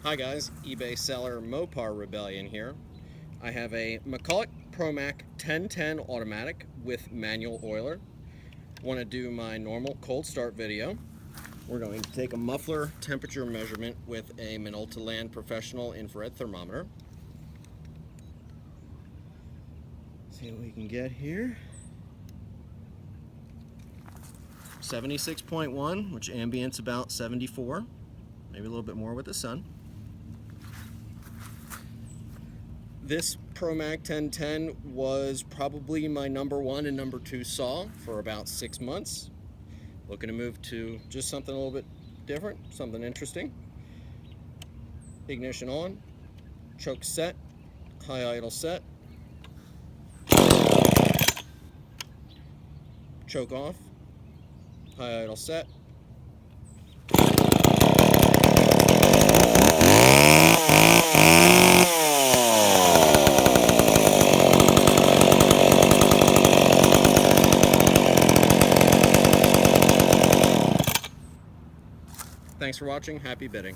Hi guys, eBay seller Mopar Rebellion here. I have a McCulloch ProMac 1010 automatic with manual oiler. Want to do my normal cold start video. We're going to take a muffler temperature measurement with a Minolta Land Professional infrared thermometer. See what we can get here. 76.1, which ambient's about 74, maybe a little bit more with the sun. This ProMac 1010 was probably my #1 and #2 saw for about 6 months. Looking to move to just something a little bit different, something interesting. Ignition on, choke set, high idle set, choke off, high idle set. Thanks for watching. Happy bidding.